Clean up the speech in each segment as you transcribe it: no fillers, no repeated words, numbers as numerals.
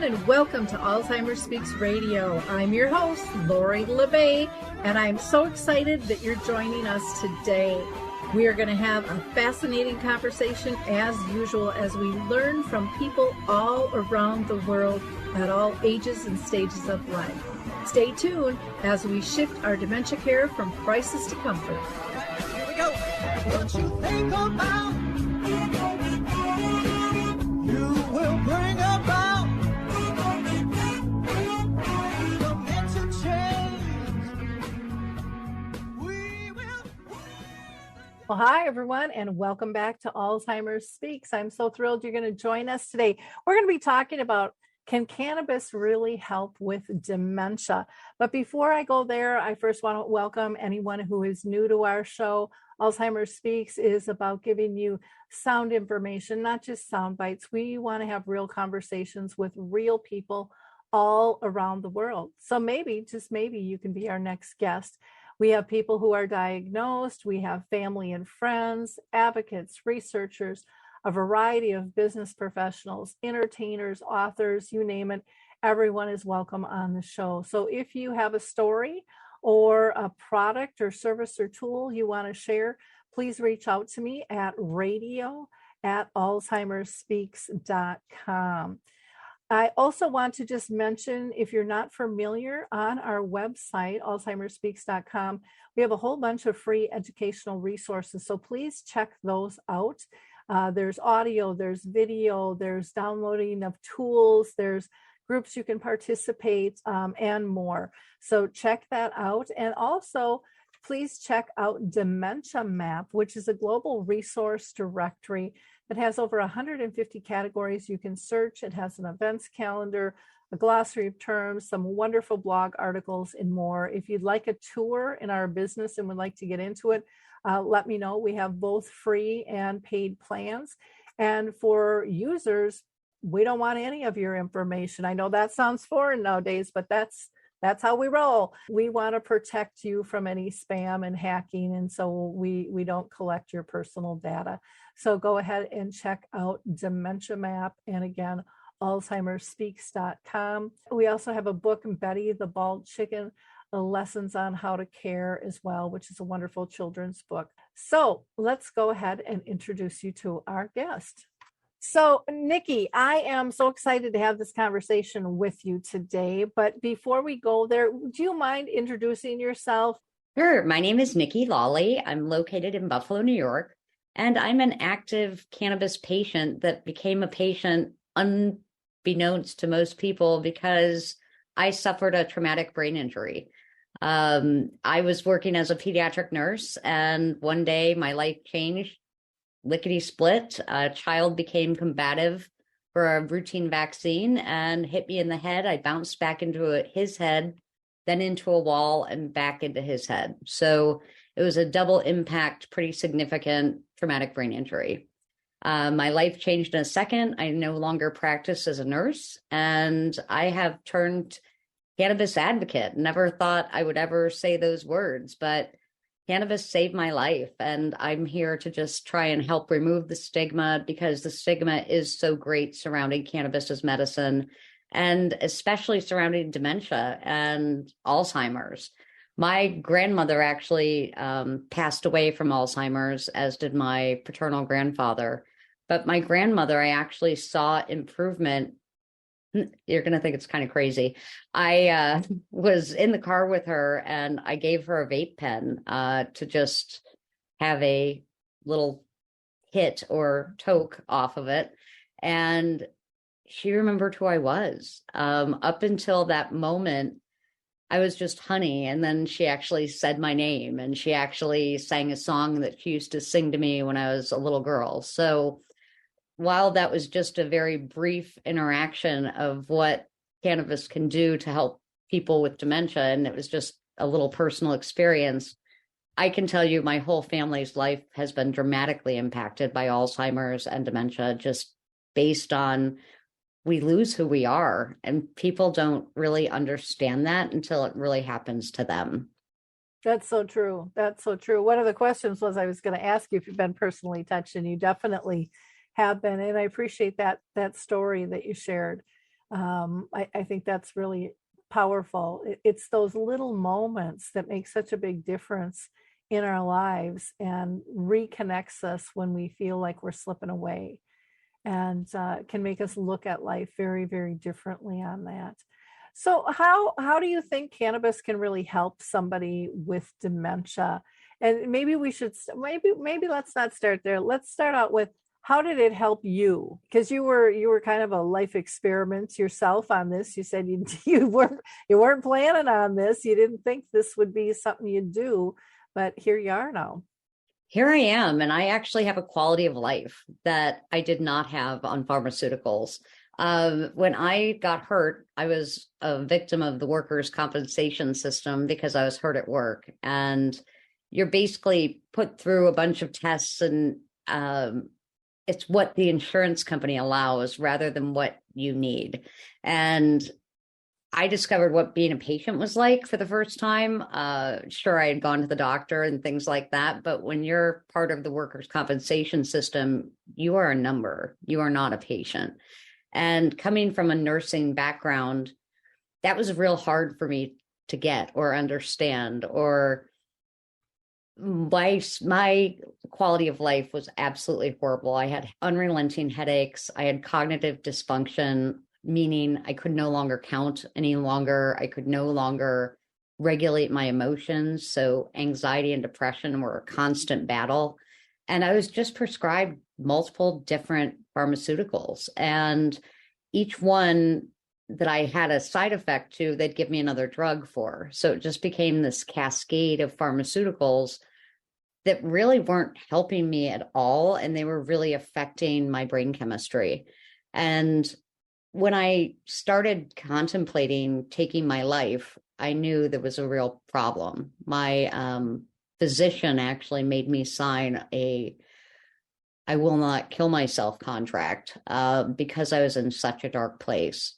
and welcome to Alzheimer's Speaks Radio. I'm your host, Lori La Bey, and I'm so excited that you're joining us today. We are going to have a fascinating conversation as usual as we learn from people all around the world at all ages and stages of life. Stay tuned as we shift our dementia care from crisis to comfort. Here we go. What you think about, you will bring about dementia change. We will. Well, hi, everyone, and welcome back to Alzheimer's Speaks. I'm so thrilled you're going to join us today. We're going to be talking about, can cannabis really help with dementia? But before I go there, I first want to welcome anyone who is new to our show. Alzheimer's Speaks is about giving you sound information, not just sound bites. We want to have real conversations with real people all around the world. So maybe, just maybe, you can be our next guest. We have people who are diagnosed. We have family and friends, advocates, researchers, a variety of business professionals, entertainers, authors, you name it. Everyone is welcome on the show. So if you have a story or a product or service or tool you want to share, please reach out to me at radio@alzheimersspeaks.com. I also want to just mention, if you're not familiar, on our website, alzheimersspeaks.com, we have a whole bunch of free educational resources. So please check those out. There's audio, there's video, there's downloading of tools, there's groups you can participate, and more. So check that out. And also, please check out Dementia Map, which is a global resource directory that has over 150 categories you can search. It has an events calendar, a glossary of terms, some wonderful blog articles, and more. If you'd like a tour in our business and would like to get into it, let me know. We have both free and paid plans. And for users, we don't want any of your information. I know that sounds foreign nowadays, but that's how we roll. We want to protect you from any spam and hacking, and so we don't collect your personal data. So go ahead and check out Dementia Map, and again, alzheimersspeaks.com. We also have a book, Betty the Bald Chicken, Lessons on How to Care as well, which is a wonderful children's book. So let's go ahead and introduce you to our guest. So, Nikki, I am so excited to have this conversation with you today. But before we go there, do you mind introducing yourself? Sure. My name is Nikki Lawley. I'm located in Buffalo, New York, and I'm an active cannabis patient that became a patient unbeknownst to most people because I suffered a traumatic brain injury. I was working as a pediatric nurse, and one day my life changed. Lickety split. A child became combative for a routine vaccine and hit me in the head. I bounced back into his head, then into a wall and back into his head. So it was a double impact, pretty significant traumatic brain injury. My life changed in a second. I no longer practice as a nurse, and I have turned cannabis advocate. Never thought I would ever say those words, but cannabis saved my life, and I'm here to just try and help remove the stigma, because the stigma is so great surrounding cannabis as medicine, and especially surrounding dementia and Alzheimer's. My grandmother actually passed away from Alzheimer's, as did my paternal grandfather. But my grandmother, I actually saw improvement. You're going to think it's kind of crazy. I was in the car with her, and I gave her a vape pen to just have a little hit or toke off of it. And she remembered who I was. Up until that moment, I was just honey. And then she actually said my name, and she actually sang a song that she used to sing to me when I was a little girl. So while that was just a very brief interaction of what cannabis can do to help people with dementia, and it was just a little personal experience, I can tell you my whole family's life has been dramatically impacted by Alzheimer's and dementia, just based on we lose who we are, and people don't really understand that until it really happens to them. That's so true. That's so true. One of the questions was, I was going to ask you if you've been personally touched, and you definitely have been. And I appreciate that story that you shared. I think that's really powerful. It's those little moments that make such a big difference in our lives and reconnects us when we feel like we're slipping away, and can make us look at life very, very differently on that. So how do you think cannabis can really help somebody with dementia? And maybe we should maybe let's not start there. Let's start out with, how did it help you? Because you were kind of a life experiment yourself on this. You said you weren't planning on this. You didn't think this would be something you'd do, but here you are now. Here I am, and I actually have a quality of life that I did not have on pharmaceuticals. When I got hurt, I was a victim of the workers' compensation system because I was hurt at work. And you're basically put through a bunch of tests, and it's what the insurance company allows rather than what you need. And I discovered what being a patient was like for the first time. Sure, I had gone to the doctor and things like that, but when you're part of the workers' compensation system, you are a number. You are not a patient. And coming from a nursing background, that was real hard for me to get or understand. Or my quality of life was absolutely horrible. I had unrelenting headaches. I had cognitive dysfunction, meaning I could no longer count any longer. I could no longer regulate my emotions. So anxiety and depression were a constant battle. And I was just prescribed multiple different pharmaceuticals. And each one that I had a side effect to, they'd give me another drug for. So it just became this cascade of pharmaceuticals that really weren't helping me at all. And they were really affecting my brain chemistry. And when I started contemplating taking my life, I knew there was a real problem. My physician actually made me sign a I will not kill myself contract because I was in such a dark place.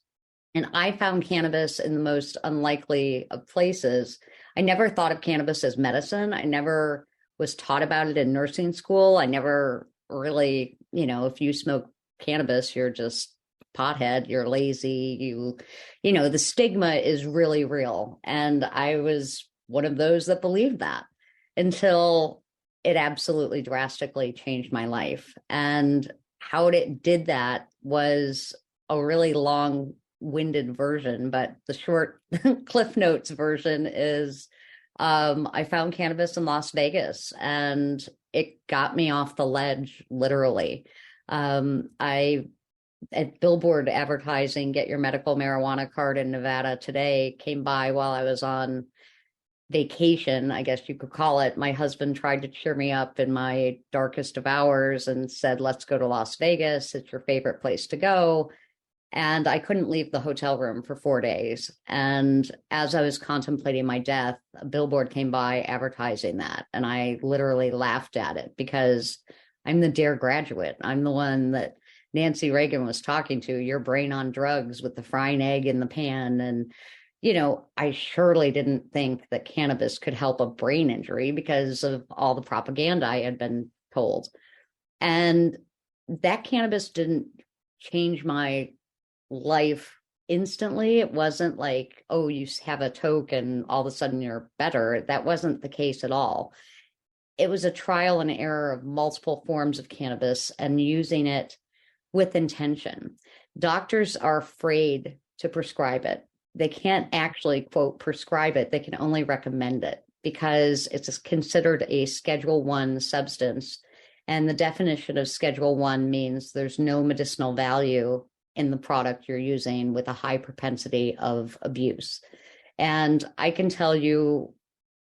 And I found cannabis in the most unlikely of places. I never thought of cannabis as medicine. I never was taught about it in nursing school. I never really, if you smoke cannabis, you're just pothead, you're lazy, the stigma is really real. And I was one of those that believed that until it absolutely drastically changed my life. And how it did that was a really long-winded version, but the short Cliff Notes version is I found cannabis in Las Vegas, and it got me off the ledge, literally. At billboard advertising, get your medical marijuana card in Nevada today, came by while I was on vacation, I guess you could call it. My husband tried to cheer me up in my darkest of hours and said, let's go to Las Vegas. It's your favorite place to go. And I couldn't leave the hotel room for 4 days. And as I was contemplating my death, a billboard came by advertising that. And I literally laughed at it because I'm the DARE graduate. I'm the one that Nancy Reagan was talking to, your brain on drugs with the frying egg in the pan. And, I surely didn't think that cannabis could help a brain injury because of all the propaganda I had been told. And that cannabis didn't change my life instantly. It wasn't like, oh, you have a toke and all of a sudden you're better. That wasn't the case at all. It was a trial and error of multiple forms of cannabis and using it with intention. Doctors are afraid to prescribe it. They can't actually, quote, prescribe it. They can only recommend it because it's considered a Schedule I substance. And the definition of Schedule I means there's no medicinal value in the product you're using with a high propensity of abuse. And I can tell you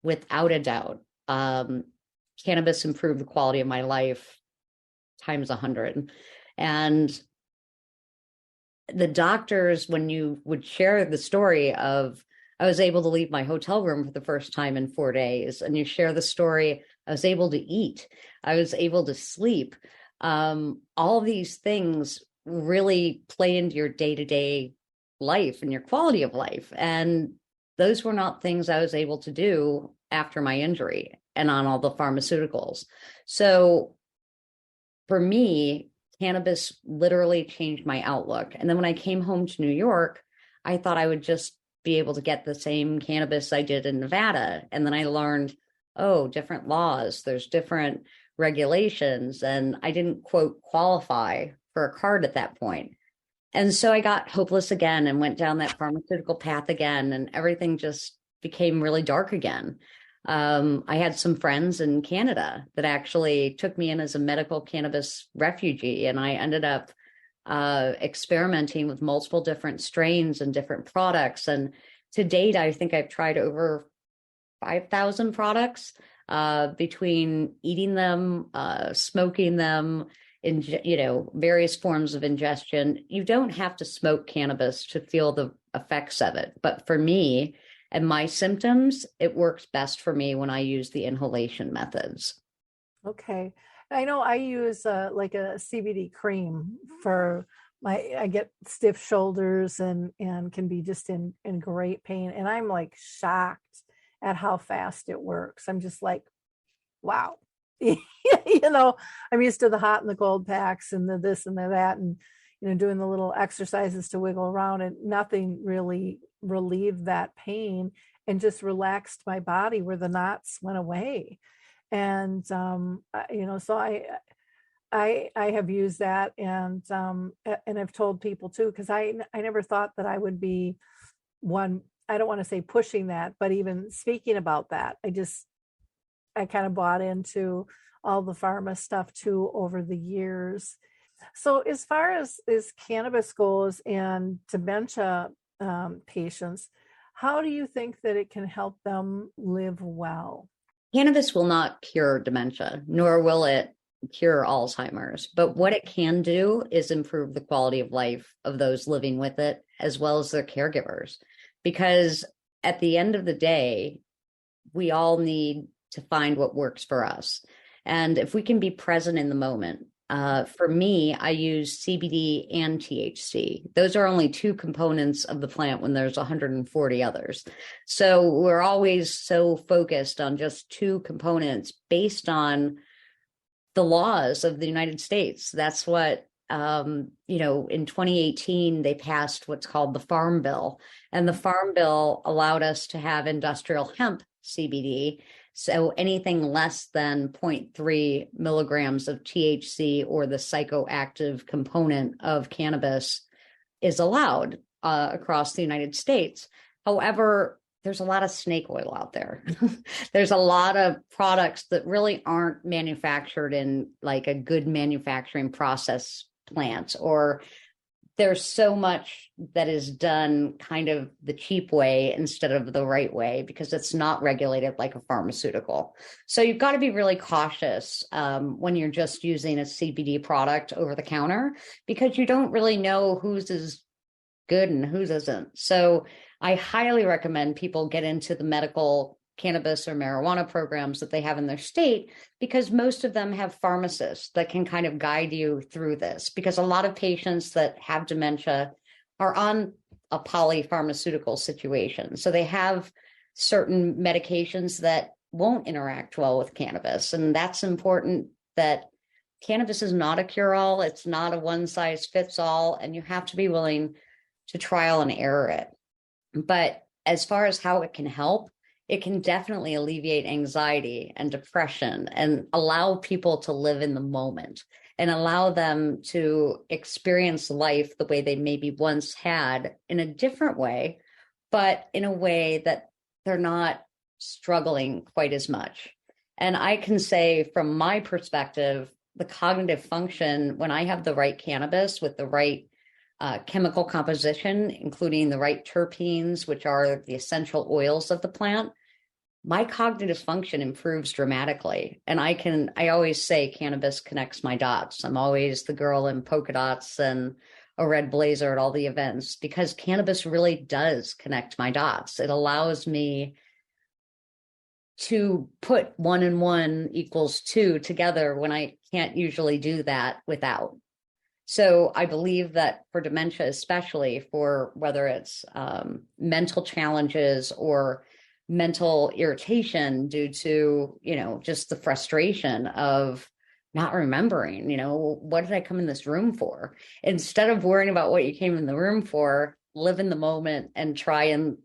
without a doubt, cannabis improved the quality of my life times 100. And the doctors, when you would share the story of, I was able to leave my hotel room for the first time in 4 days, and you share the story, I was able to eat, I was able to sleep. All these things really play into your day-to-day life and your quality of life. And those were not things I was able to do after my injury and on all the pharmaceuticals. So for me, cannabis literally changed my outlook. And then when I came home to New York, I thought I would just be able to get the same cannabis I did in Nevada. And then I learned, oh, different laws, there's different regulations. And I didn't, quote, qualify for a card at that point. And so I got hopeless again and went down that pharmaceutical path again, and everything just became really dark again. I had some friends in Canada that actually took me in as a medical cannabis refugee, and I ended up experimenting with multiple different strains and different products. And to date, I think I've tried over 5,000 products between eating them, smoking them, in, various forms of ingestion. You don't have to smoke cannabis to feel the effects of it. But for me and my symptoms, it works best for me when I use the inhalation methods. Okay. I know I use like a CBD cream for I get stiff shoulders and can be just in great pain. And I'm like shocked at how fast it works. I'm just like, wow. I'm used to the hot and the cold packs and the this and the that, and doing the little exercises to wiggle around, and nothing really relieved that pain and just relaxed my body where the knots went away. And so I have used that, and I've told people too, because I never thought that I would be one. I don't want to say pushing that, but even speaking about that, I kind of bought into all the pharma stuff too over the years. So as far as cannabis goes and dementia patients, how do you think that it can help them live well? Cannabis will not cure dementia, nor will it cure Alzheimer's. But what it can do is improve the quality of life of those living with it, as well as their caregivers. Because at the end of the day, we all need to find what works for us. And if we can be present in the moment, for me, I use CBD and THC. Those are only two components of the plant when there's 140 others. So we're always so focused on just two components based on the laws of the United States. That's what, in 2018, they passed what's called the Farm Bill. And the Farm Bill allowed us to have industrial hemp CBD. So anything less than 0.3 milligrams of THC or the psychoactive component of cannabis is allowed across the United States. However, there's a lot of snake oil out there. There's a lot of products that really aren't manufactured in like a good manufacturing process plant, or there's so much that is done kind of the cheap way instead of the right way, because it's not regulated like a pharmaceutical. So you've got to be really cautious when you're just using a CBD product over the counter, because you don't really know whose is good and whose isn't. So I highly recommend people get into the medical cannabis or marijuana programs that they have in their state, because most of them have pharmacists that can kind of guide you through this, because a lot of patients that have dementia are on a polypharmaceutical situation. So they have certain medications that won't interact well with cannabis. And that's important, that cannabis is not a cure-all. It's not a one-size-fits-all, and you have to be willing to trial and error it. But as far as how it can help, it can definitely alleviate anxiety and depression and allow people to live in the moment and allow them to experience life the way they maybe once had, in a different way, but in a way that they're not struggling quite as much. And I can say from my perspective, the cognitive function, when I have the right cannabis with the right chemical composition, including the right terpenes, which are the essential oils of the plant, my cognitive function improves dramatically. And I always say cannabis connects my dots. I'm always the girl in polka dots and a red blazer at all the events, because cannabis really does connect my dots. It allows me to put 1 and 1 equals 2 together when I can't usually do that without. So I believe that for dementia, especially for whether it's mental challenges or mental irritation due to, just the frustration of not remembering, what did I come in this room for? Instead of worrying about what you came in the room for, live in the moment and try and,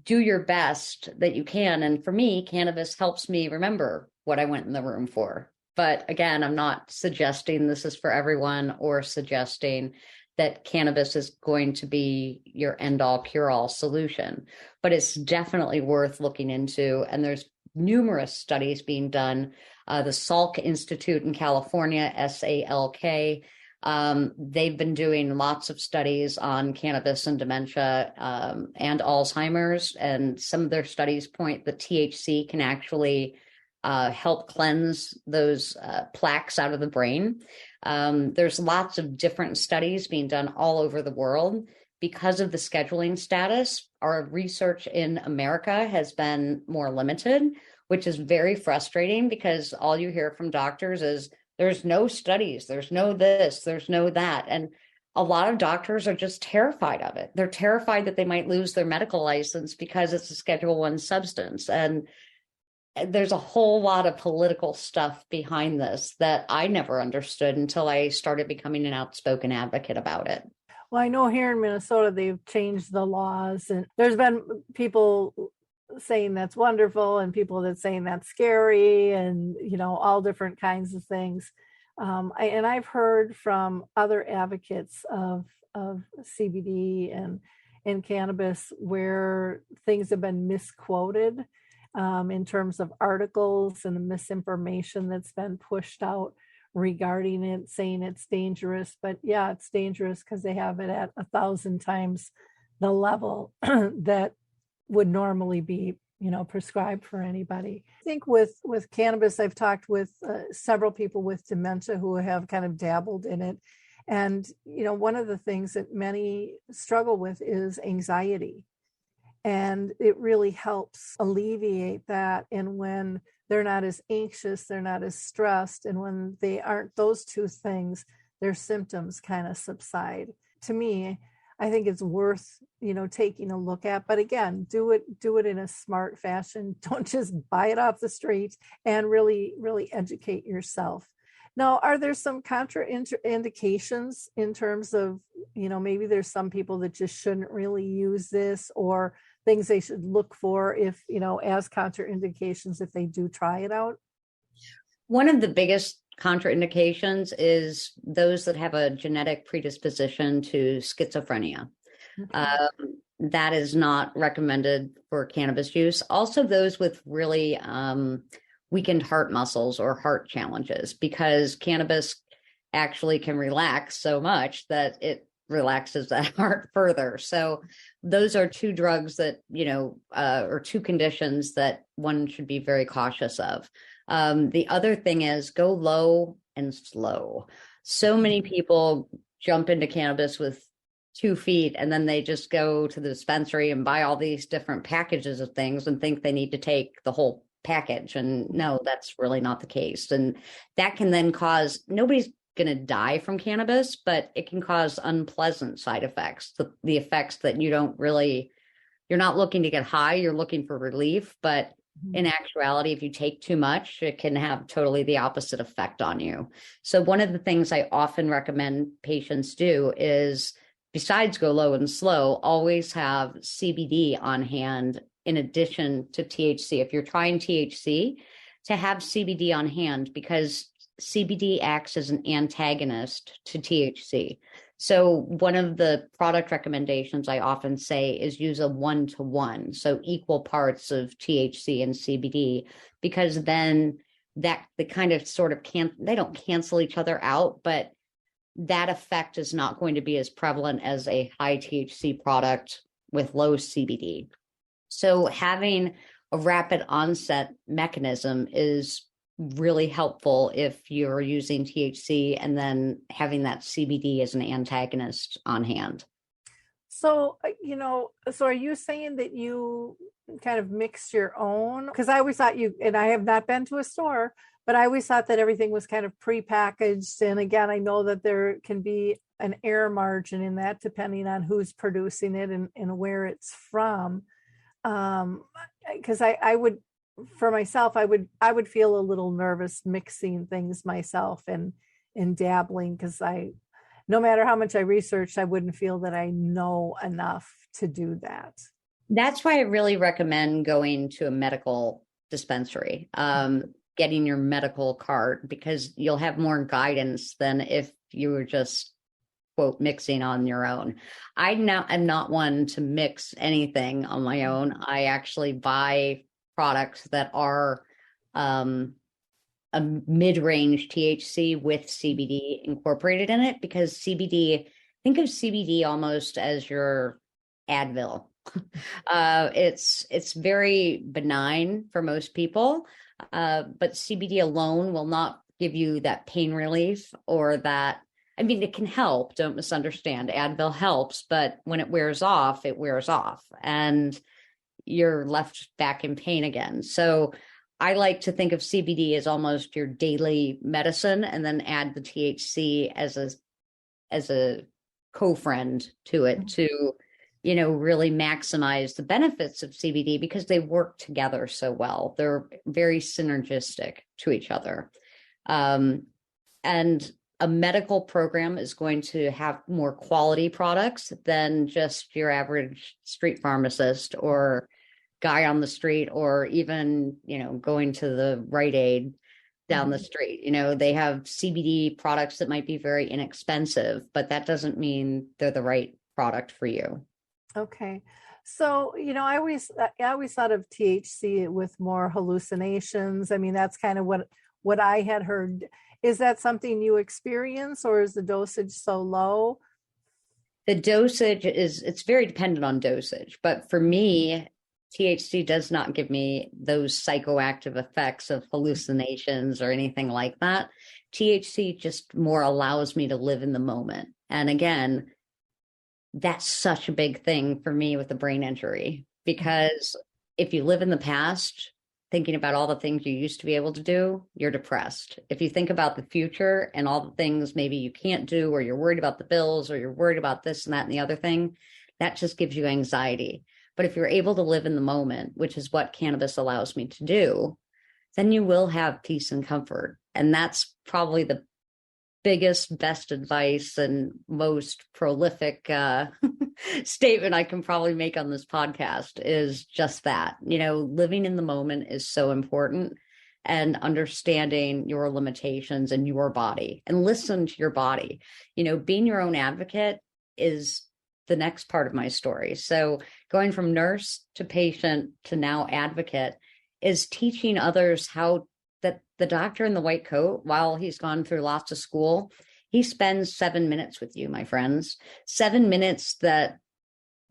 do your best that you can. And for me, cannabis helps me remember what I went in the room for. But again, I'm not suggesting this is for everyone or suggesting that cannabis is going to be your end all cure all solution, but it's definitely worth looking into. And there's numerous studies being done. The Salk Institute in California, SALK, they've been doing lots of studies on cannabis and dementia and Alzheimer's. And some of their studies point that THC can actually help cleanse those plaques out of the brain. There's lots of different studies being done all over the world. Because of the scheduling status, our research in America has been more limited, which is very frustrating because all you hear from doctors is there's no studies, there's no this, there's no that. And a lot of doctors are just terrified of it. They're terrified that they might lose their medical license because it's a Schedule I substance. And there's a whole lot of political stuff behind this that I never understood until I started becoming an outspoken advocate about it. Well, I know here in Minnesota, they've changed the laws, and there's been people saying that's wonderful and people that saying that's scary, and, all different kinds of things. And I've heard from other advocates of CBD and cannabis where things have been misquoted in terms of articles and the misinformation that's been pushed out regarding it, saying it's dangerous. But yeah, it's dangerous because they have it at 1,000 times the level that would normally be, prescribed for anybody. I think with cannabis, I've talked with several people with dementia who have kind of dabbled in it. And, one of the things that many struggle with is anxiety. And it really helps alleviate that. And when they're not as anxious, they're not as stressed. And when they aren't those two things, their symptoms kind of subside. To me, I think it's worth, taking a look at. But again, do it in a smart fashion. Don't just buy it off the street, and really, really educate yourself. Now, are there some contraindications in terms of, maybe there's some people that just shouldn't really use this, or things they should look for if, as contraindications if they do try it out? One of the biggest contraindications is those that have a genetic predisposition to schizophrenia. Okay. That is not recommended for cannabis use. Also, those with really weakened heart muscles or heart challenges, because cannabis actually can relax so much that it relaxes that heart further. So those are two drugs that, or two conditions that one should be very cautious of. The other thing is go low and slow. So many people jump into cannabis with 2 feet, and then they just go to the dispensary and buy all these different packages of things and think they need to take the whole package. And no, that's really not the case. And that can then cause, nobody's going to die from cannabis, but it can cause unpleasant side effects, the effects that you're not looking to get high, you're looking for relief. But in actuality, if you take too much, it can have totally the opposite effect on you. So one of the things I often recommend patients do is, besides go low and slow, always have CBD on hand in addition to THC. If you're trying THC, to have CBD on hand, because CBD acts as an antagonist to THC. So one of the product recommendations I often say is use a 1-to-1, so equal parts of THC and CBD, because then that the kind of sort of they don't cancel each other out, but that effect is not going to be as prevalent as a high THC product with low CBD. So having a rapid onset mechanism is really helpful if you're using THC, and then having that CBD as an antagonist on hand. So, so are you saying that you kind of mix your own? Because I always thought and I have not been to a store, but I always thought that everything was kind of prepackaged. And again, I know that there can be an error margin in that depending on who's producing it and where it's from. Because I would for myself, I would feel a little nervous mixing things myself and dabbling, because no matter how much I researched, I wouldn't feel that I know enough to do that. That's why I really recommend going to a medical dispensary, getting your medical card, because you'll have more guidance than if you were just, quote, mixing on your own. I'm not one to mix anything on my own. I actually buy products that are a mid-range THC with CBD incorporated in it, because think of CBD almost as your Advil. It's very benign for most people, but CBD alone will not give you that pain relief or that. I mean, it can help. Don't misunderstand. Advil helps, but when it wears off, and you're left back in pain again. So I like to think of CBD as almost your daily medicine, and then add the THC as a co-friend to it to, really maximize the benefits of CBD, because they work together so well. They're very synergistic to each other. And a medical program is going to have more quality products than just your average street pharmacist or guy on the street, or even, going to the Rite Aid down the street. They have CBD products that might be very inexpensive, but that doesn't mean they're the right product for you. Okay. So, I always thought of THC with more hallucinations. I mean, that's kind of what I had heard. Is that something you experience, or is the dosage so low? The dosage it's very dependent on dosage, but for me, THC does not give me those psychoactive effects of hallucinations or anything like that. THC just more allows me to live in the moment. And again, that's such a big thing for me with the brain injury, because if you live in the past, thinking about all the things you used to be able to do, you're depressed. If you think about the future and all the things maybe you can't do, or you're worried about the bills, or you're worried about this and that and the other thing, that just gives you anxiety. But if you're able to live in the moment, which is what cannabis allows me to do, then you will have peace and comfort. And that's probably the biggest, best advice and most prolific statement I can probably make on this podcast, is just that. Living in the moment is so important, and understanding your limitations and your body, and listen to your body. Being your own advocate is the next part of my story. So going from nurse to patient to now advocate is teaching others how that the doctor in the white coat, while he's gone through lots of school, he spends 7 minutes with you, my friends. 7 minutes that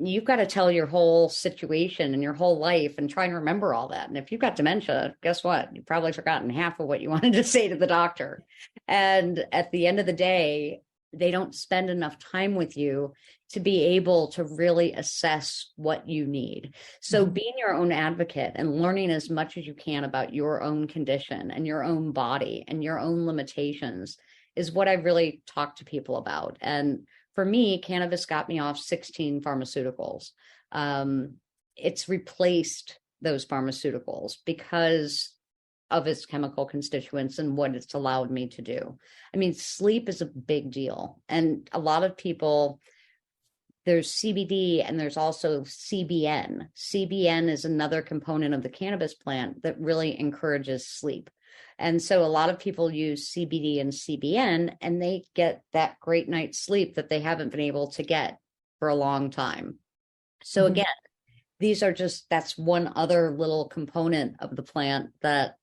you've got to tell your whole situation and your whole life and try and remember all that. And if you've got dementia, guess what? You've probably forgotten half of what you wanted to say to the doctor. And at the end of the day, they don't spend enough time with you to be able to really assess what you need. So being your own advocate and learning as much as you can about your own condition and your own body and your own limitations is what I really talk to people about. And for me, cannabis got me off 16 pharmaceuticals. It's replaced those pharmaceuticals because of its chemical constituents and what it's allowed me to do. I mean, sleep is a big deal. And a lot of people, there's CBD and there's also CBN. CBN is another component of the cannabis plant that really encourages sleep. And so a lot of people use CBD and CBN and they get that great night's sleep that they haven't been able to get for a long time. So again, that's one other little component of the plant that,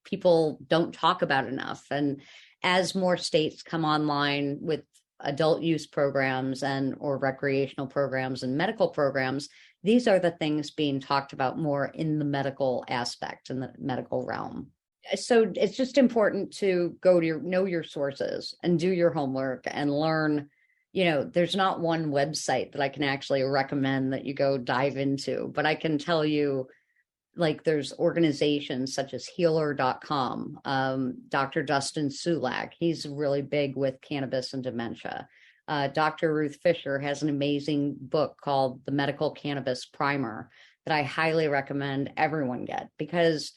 people don't talk about enough. And as more states come online with adult use programs or recreational programs and medical programs, these are the things being talked about more in the medical aspect, in the medical realm. So it's just important to know your sources and do your homework and learn. There's not one website that I can actually recommend that you go dive into, but I can tell you, like, there's organizations such as healer.com, Dr. Dustin Sulak, he's really big with cannabis and dementia. Dr. Ruth Fisher has an amazing book called The Medical Cannabis Primer that I highly recommend everyone get, because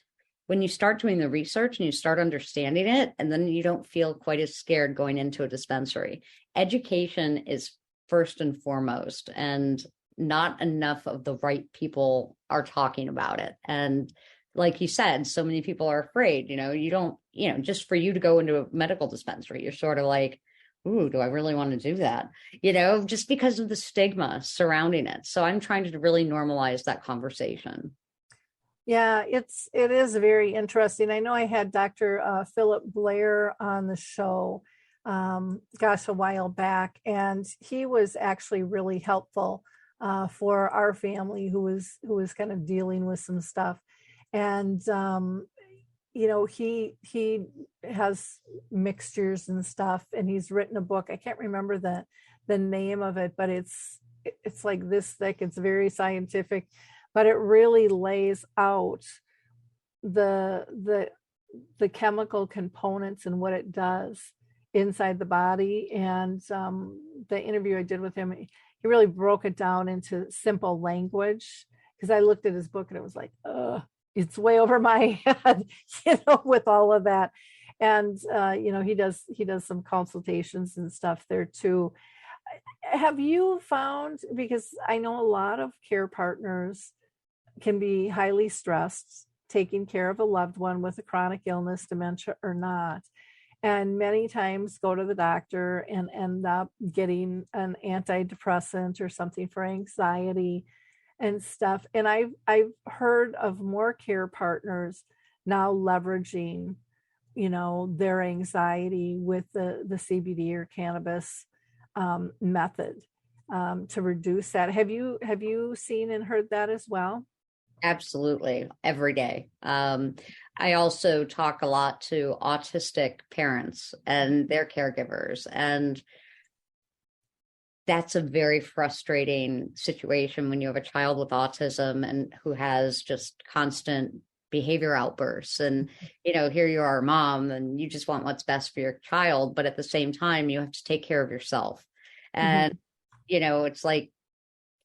when you start doing the research and you start understanding it, and then you don't feel quite as scared going into a dispensary. Education is first and foremost, and not enough of the right people are talking about it. And like you said, so many people are afraid, you don't, just for you to go into a medical dispensary, you're sort of like, ooh, do I really want to do that? Just because of the stigma surrounding it. So I'm trying to really normalize that conversation. Yeah, it is very interesting. I know I had Dr. Philip Blair on the show, a while back, and he was actually really helpful for our family who was kind of dealing with some stuff. And he has mixtures and stuff, and he's written a book. I can't remember the name of it, but it's like this thick. It's very scientific, but it really lays out the chemical components and what it does inside the body. And the interview I did with him, he really broke it down into simple language, because I looked at his book and it was like, it's way over my head, with all of that. And he does some consultations and stuff there too. Have you found, because I know a lot of care partners can be highly stressed taking care of a loved one with a chronic illness, dementia or not, and many times go to the doctor and end up getting an antidepressant or something for anxiety and stuff. And I've heard of more care partners now leveraging, their anxiety with the CBD or cannabis method to reduce that. Have you seen and heard that as well? Absolutely. Every day. I also talk a lot to autistic parents and their caregivers, and that's a very frustrating situation when you have a child with autism and who has just constant behavior outbursts. And, here you are, mom, and you just want what's best for your child. But at the same time, you have to take care of yourself. And, it's like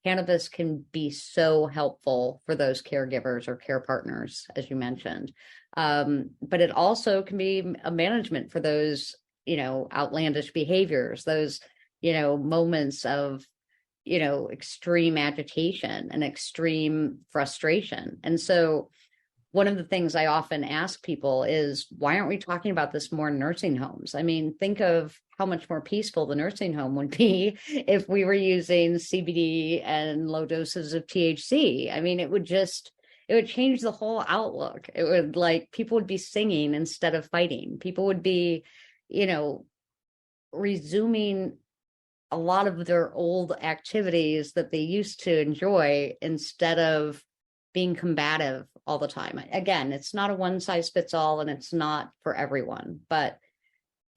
cannabis can be so helpful for those caregivers or care partners, as you mentioned. But it also can be a management for those, outlandish behaviors, those, moments of, extreme agitation and extreme frustration. And so one of the things I often ask people is, why aren't we talking about this more in nursing homes? I mean, think of how much more peaceful the nursing home would be if we were using CBD and low doses of THC. I mean, it would change the whole outlook. It would, people would be singing instead of fighting. People would be, resuming a lot of their old activities that they used to enjoy instead of being combative all the time. Again, it's not a one size fits all, and it's not for everyone, but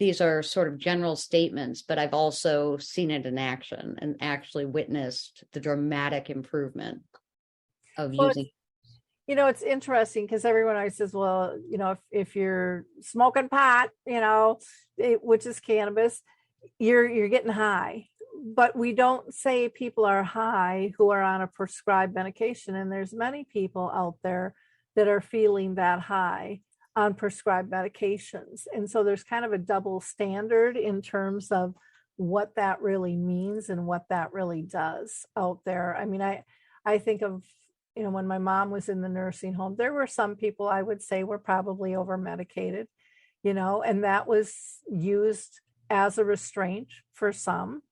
these are sort of general statements. But I've also seen it in action and actually witnessed the dramatic improvement of using. It's interesting because everyone always says, well, if you're smoking pot, which is cannabis, you're getting high. But we don't say people are high who are on a prescribed medication. And there's many people out there that are feeling that high on prescribed medications. And so there's kind of a double standard in terms of what that really means and what that really does out there. I mean, I think of, when my mom was in the nursing home, there were some people I would say were probably over medicated, and that was used as a restraint for some.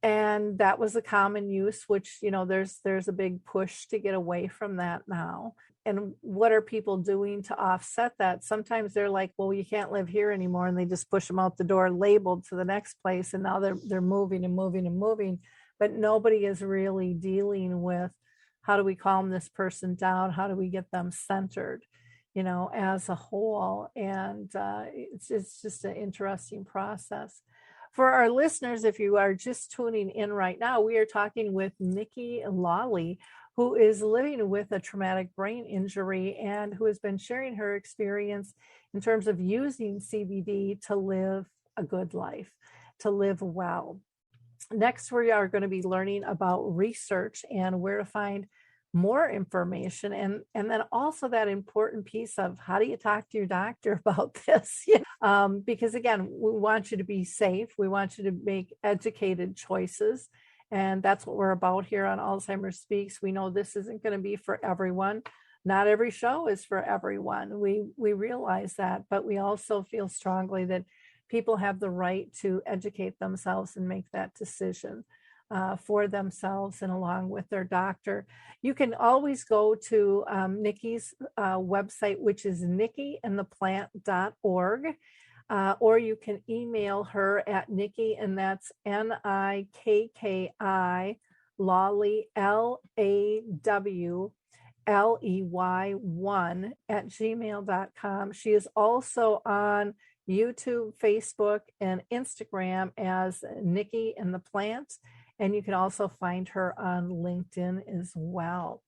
And that was a common use, which, there's a big push to get away from that now. And what are people doing to offset that? Sometimes they're like, well, you can't live here anymore. And they just push them out the door labeled to the next place. And now they're moving and moving and moving. But nobody is really dealing with, how do we calm this person down? How do we get them centered, as a whole? And it's just an interesting process. For our listeners, if you are just tuning in right now, we are talking with Nikki Lawley, who is living with a traumatic brain injury and who has been sharing her experience in terms of using CBD to live a good life, to live well. Next, we are going to be learning about research and where to find more information, and then also that important piece of how do you talk to your doctor about this. Because again, we want you to be safe, we want you to make educated choices, and that's what we're about here on Alzheimer's Speaks. We know this isn't going to be for everyone. Not every show is for everyone. We realize that, but we also feel strongly that people have the right to educate themselves and make that decision for themselves and along with their doctor. You can always go to Nikki's website, which is nikkiandtheplant.org, or you can email her at Nikki, and that's Nikki Lawley, LAWLEY1 @gmail.com. She is also on YouTube, Facebook, and Instagram as Nikki and the Plant. And you can also find her on LinkedIn as well.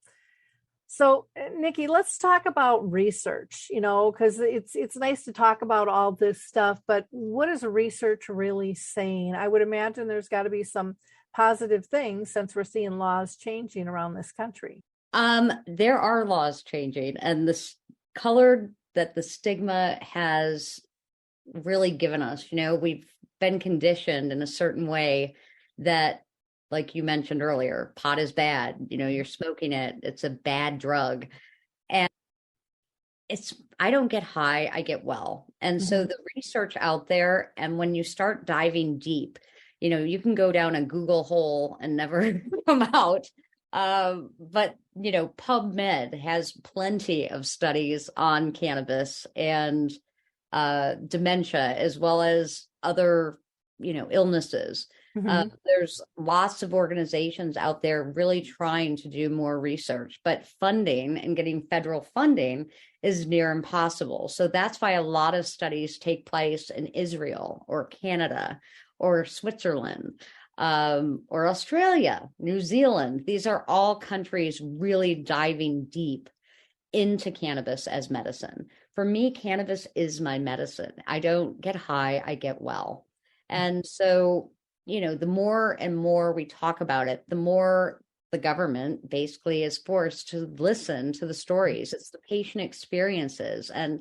So, Nikki, let's talk about research, because it's nice to talk about all this stuff, but what is research really saying? I would imagine there's got to be some positive things since we're seeing laws changing around this country. There are laws changing, and the color that the stigma has really given us, we've been conditioned in a certain way that, like you mentioned earlier, pot is bad, you're smoking it, it's a bad drug. And I don't get high, I get well. And so the research out there, and when you start diving deep, you can go down a Google hole and never come out. But PubMed has plenty of studies on cannabis and dementia, as well as other, illnesses. There's lots of organizations out there really trying to do more research, but funding and getting federal funding is near impossible. So that's why a lot of studies take place in Israel or Canada or Switzerland, or Australia, New Zealand. These are all countries really diving deep into cannabis as medicine. For me, cannabis is my medicine. I don't get high, I get well. And so, the more and more we talk about it, the more the government basically is forced to listen to the stories. It's the patient experiences. And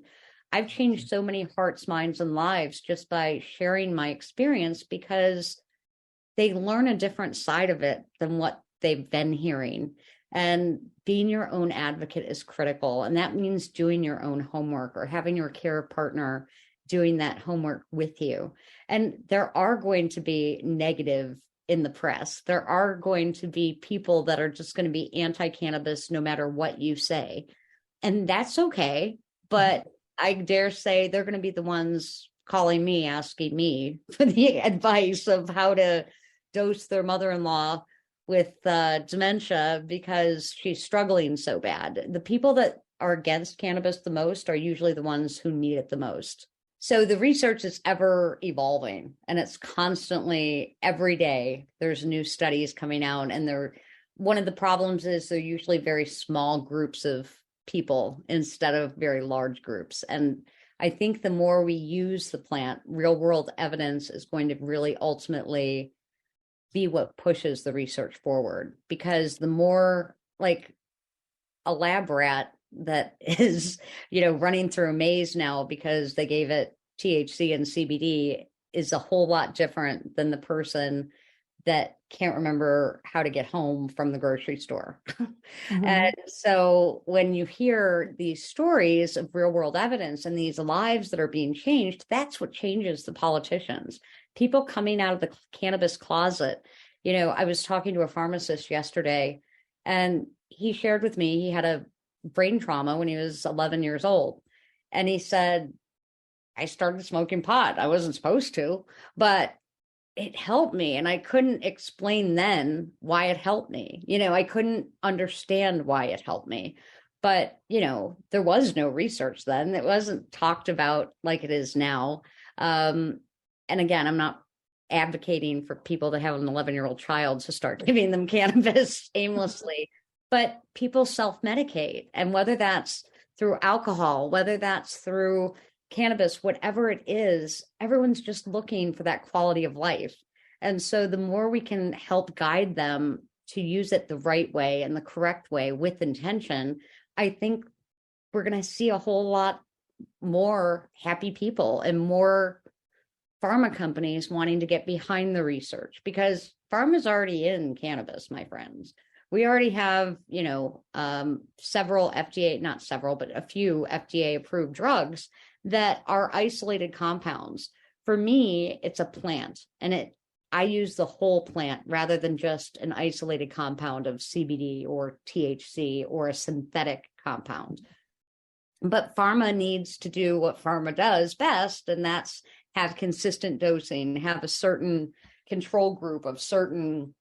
I've changed so many hearts, minds, and lives just by sharing my experience, because they learn a different side of it than what they've been hearing. And being your own advocate is critical. And that means doing your own homework or having your care partner doing that homework with you. And there are going to be negative in the press. There are going to be people that are just going to be anti-cannabis no matter what you say. And that's okay. But I dare say they're going to be the ones calling me, asking me for the advice of how to dose their mother-in-law with dementia because she's struggling so bad. The people that are against cannabis the most are usually the ones who need it the most. So the research is ever evolving, and it's constantly, every day, there's new studies coming out. And one of the problems is they're usually very small groups of people instead of very large groups. And I think the more we use the plant, real world evidence is going to really ultimately be what pushes the research forward. Because the more, like a lab rat that is, running through a maze now because they gave it THC and CBD is a whole lot different than the person that can't remember how to get home from the grocery store. And so when you hear these stories of real world evidence and these lives that are being changed, that's what changes the politicians. People coming out of the cannabis closet. I was talking to a pharmacist yesterday, and he shared with me he had a brain trauma when he was 11 years old. And he said, I started smoking pot. I wasn't supposed to, but it helped me. And I couldn't explain then why it helped me. I couldn't understand why it helped me. But, there was no research then. It wasn't talked about like it is now. And again, I'm not advocating for people that have an 11-year-old child to start giving them cannabis aimlessly. But people self-medicate, and whether that's through alcohol, whether that's through cannabis, whatever it is, everyone's just looking for that quality of life. And so the more we can help guide them to use it the right way and the correct way with intention, I think we're going to see a whole lot more happy people and more pharma companies wanting to get behind the research, because pharma is already in cannabis, my friends. We already have, several FDA, not several, but a few FDA approved drugs that are isolated compounds. For me, it's a plant, and I use the whole plant rather than just an isolated compound of CBD or THC or a synthetic compound. But pharma needs to do what pharma does best, and that's have consistent dosing, have a certain control group of certain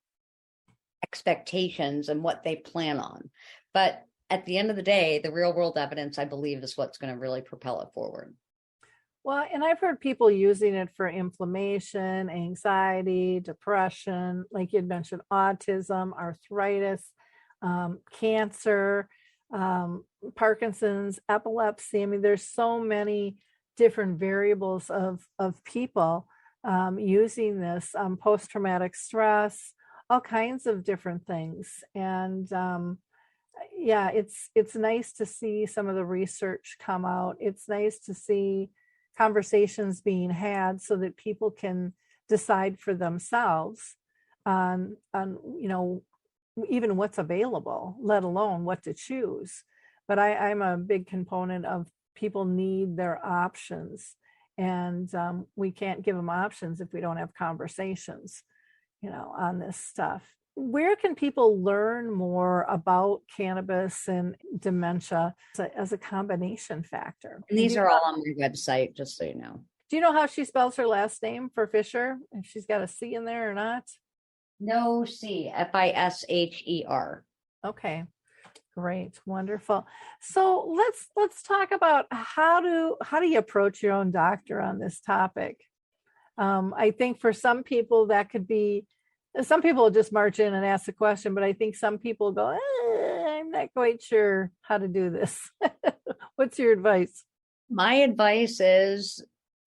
expectations and what they plan on. But at the end of the day, the real world evidence, I believe, is what's going to really propel it forward. Well, and I've heard people using it for inflammation, anxiety, depression, like you'd mentioned, autism, arthritis, cancer, Parkinson's, epilepsy. I mean, there's so many different variables of people using this, post-traumatic stress, all kinds of different things. And yeah, it's nice to see some of the research come out. It's nice to see conversations being had so that people can decide for themselves on even what's available, let alone what to choose. But I'm a big component of people need their options, and we can't give them options if we don't have conversations, on this stuff. Where can people learn more about cannabis and dementia as a combination factor? And these are all on my website, just so you know. Do you know how she spells her last name for Fisher? If she's got a C in there or not? No C, Fisher. Okay, great, wonderful. So let's talk about how do you approach your own doctor on this topic? I think for some people that could be, some people will just march in and ask the question, but I think some people go, I'm not quite sure how to do this. What's your advice? My advice is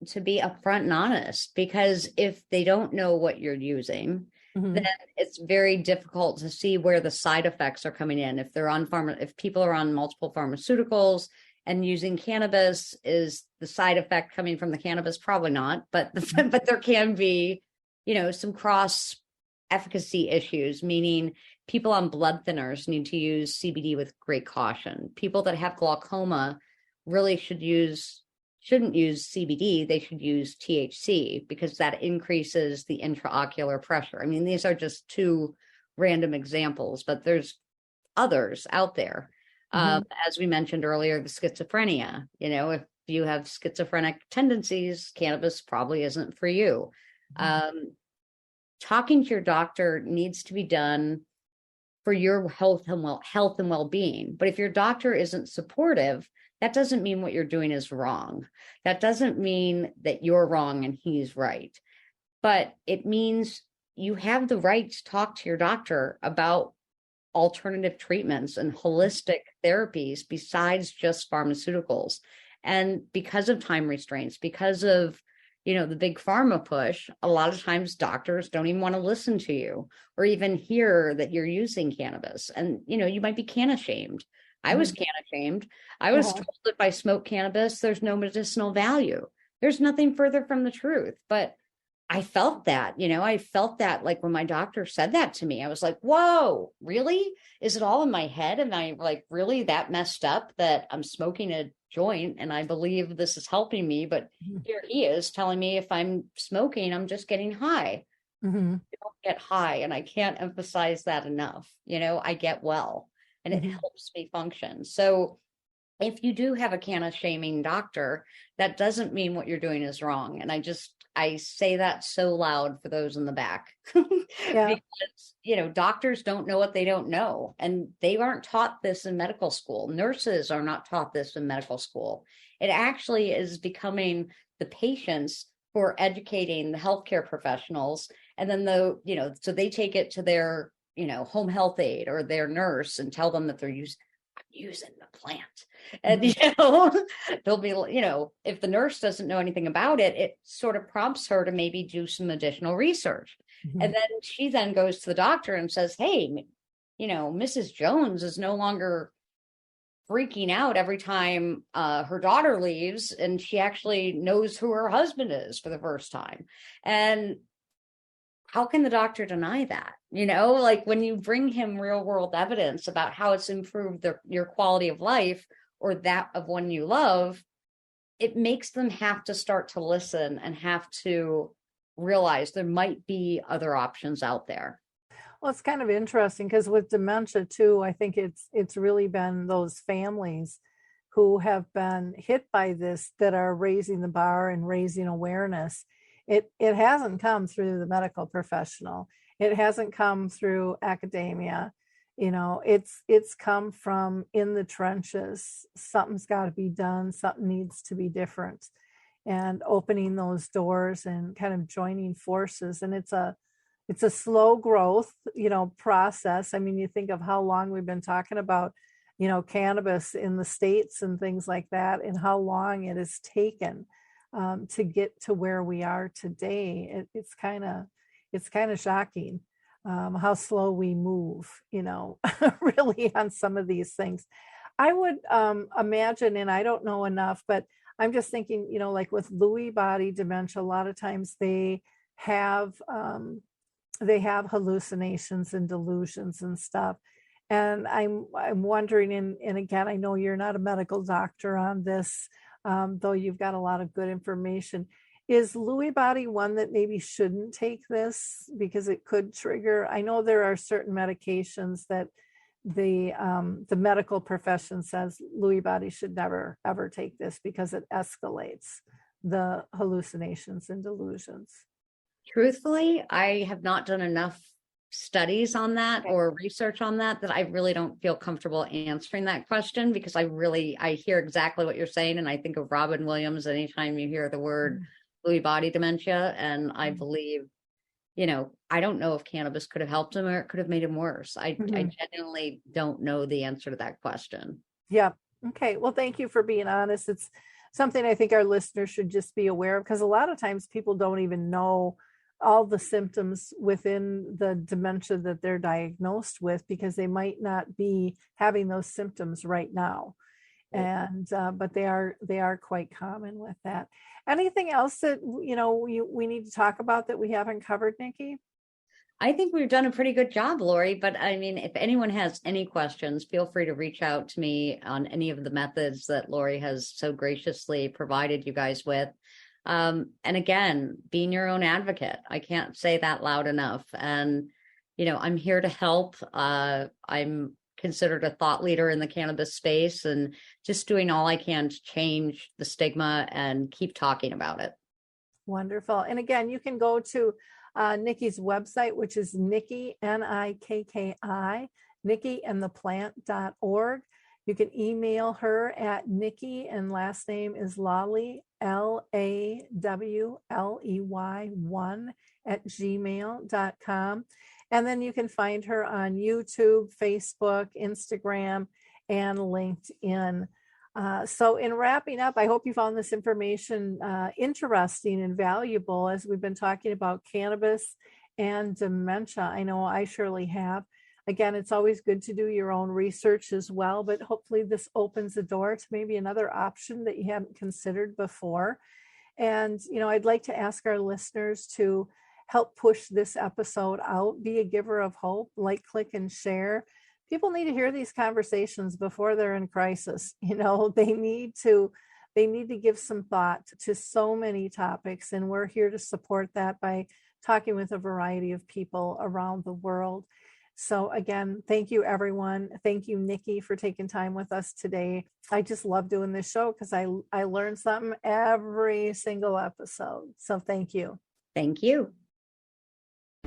to be upfront and honest, because if they don't know what you're using, then it's very difficult to see where the side effects are coming in. If they're on if people are on multiple pharmaceuticals and using cannabis, is the side effect coming from the cannabis? Probably not, but but there can be, some cross efficacy issues, meaning people on blood thinners need to use CBD with great caution. People that have glaucoma really shouldn't use CBD. They should use THC, because that increases the intraocular pressure. I mean, these are just two random examples, but there's others out there. As we mentioned earlier, the schizophrenia, if you have schizophrenic tendencies, cannabis probably isn't for you. Talking to your doctor needs to be done for your health and well-being. But if your doctor isn't supportive, that doesn't mean what you're doing is wrong. That doesn't mean that you're wrong and he's right. But it means you have the right to talk to your doctor about alternative treatments and holistic therapies besides just pharmaceuticals. And because of time restraints, because of the big pharma push, a lot of times doctors don't even want to listen to you or even hear that you're using cannabis. And, you might be can ashamed. I was can ashamed. I was told that if I smoke cannabis, there's no medicinal value. There's nothing further from the truth. But I felt that, I felt that, like when my doctor said that to me, I was like, whoa, really? Is it all in my head? Am I like really that messed up that I'm smoking a joint and I believe this is helping me? But here he is telling me if I'm smoking, I'm just getting high. I don't get high. And I can't emphasize that enough. I get well and it helps me function. So if you do have a cannabis shaming doctor, that doesn't mean what you're doing is wrong. And I say that so loud for those in the back, because, doctors don't know what they don't know. And they aren't taught this in medical school. Nurses are not taught this in medical school. It actually is becoming the patients who are educating the healthcare professionals. And then so they take it to their, home health aide or their nurse and tell them that they're using the plant. And, they'll be, if the nurse doesn't know anything about it, it sort of prompts her to maybe do some additional research. Mhm. And then she then goes to the doctor and says, hey, Mrs. Jones is no longer freaking out every time her daughter leaves, and she actually knows who her husband is for the first time. And how can the doctor deny that? Like when you bring him real world evidence about how it's improved your quality of life or that of one you love, it makes them have to start to listen and have to realize there might be other options out there. Well, it's kind of interesting because with dementia too, I think it's really been those families who have been hit by this that are raising the bar and raising awareness. It hasn't come through the medical professional. It hasn't come through academia. It's come from in the trenches. Something's got to be done. Something needs to be different, and opening those doors and kind of joining forces. And it's a slow growth, process. I mean, you think of how long we've been talking about, cannabis in the States and things like that, and how long it has taken to get to where we are today. It's kind of shocking how slow we move, really on some of these things. I would imagine, and I don't know enough, but I'm just thinking, like with Lewy body dementia, a lot of times they have hallucinations and delusions and stuff. And I'm wondering, and again, I know you're not a medical doctor on this, though you've got a lot of good information. Is Lewy body one that maybe shouldn't take this because it could trigger? I know there are certain medications that the medical profession says Lewy body should never ever take this because it escalates the hallucinations and delusions. Truthfully, I have not done enough studies on that or research on that I really don't feel comfortable answering that question, because I hear exactly what you're saying. And I think of Robin Williams anytime you hear the word Lewy body dementia. And I believe, I don't know if cannabis could have helped him or it could have made him worse. I genuinely don't know the answer to that question. Yeah. Okay. Well, thank you for being honest. It's something I think our listeners should just be aware of, because a lot of times people don't even know all the symptoms within the dementia that they're diagnosed with, because they might not be having those symptoms right now. And but they are quite common with that. Anything else that we need to talk about that we haven't covered, Nikki? I think we've done a pretty good job, Lori, but I mean, if anyone has any questions, feel free to reach out to me on any of the methods that Lori has so graciously provided you guys with. And again, being your own advocate. I can't say that loud enough. And, I'm here to help. I'm considered a thought leader in the cannabis space, and just doing all I can to change the stigma and keep talking about it. Wonderful. And again, you can go to Nikki's website, which is Nikki, Nikki, NikkiandthePlant.org. You can email her at Nikki, and last name is Lawley, Lawley 1 @gmail.com. And then you can find her on YouTube, Facebook, Instagram, and LinkedIn. So in wrapping up, I hope you found this information interesting and valuable as we've been talking about cannabis and dementia. I know I surely have. Again, it's always good to do your own research as well, but hopefully this opens the door to maybe another option that you hadn't considered before. And, I'd like to ask our listeners to help push this episode out, be a giver of hope, like, click, and share. People need to hear these conversations before they're in crisis. They need to give some thought to so many topics, and we're here to support that by talking with a variety of people around the world. So again, thank you, everyone. Thank you, Nikki, for taking time with us today. I just love doing this show because I learn something every single episode. So thank you. Thank you.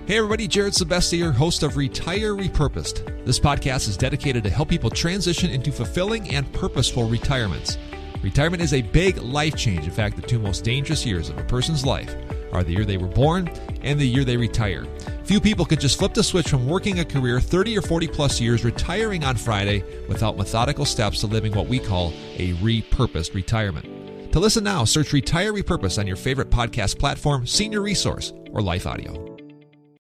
Hey everybody, Jared Sebesti here, host of Retire Repurposed. This podcast is dedicated to help people transition into fulfilling and purposeful retirements. Retirement is a big life change. In fact, the two most dangerous years of a person's life are the year they were born and the year they retire. Few people can just flip the switch from working a career 30 or 40 plus years, retiring on Friday, without methodical steps to living what we call a repurposed retirement. To listen now, search Retire Repurposed on your favorite podcast platform, Senior Resource, or Life Audio.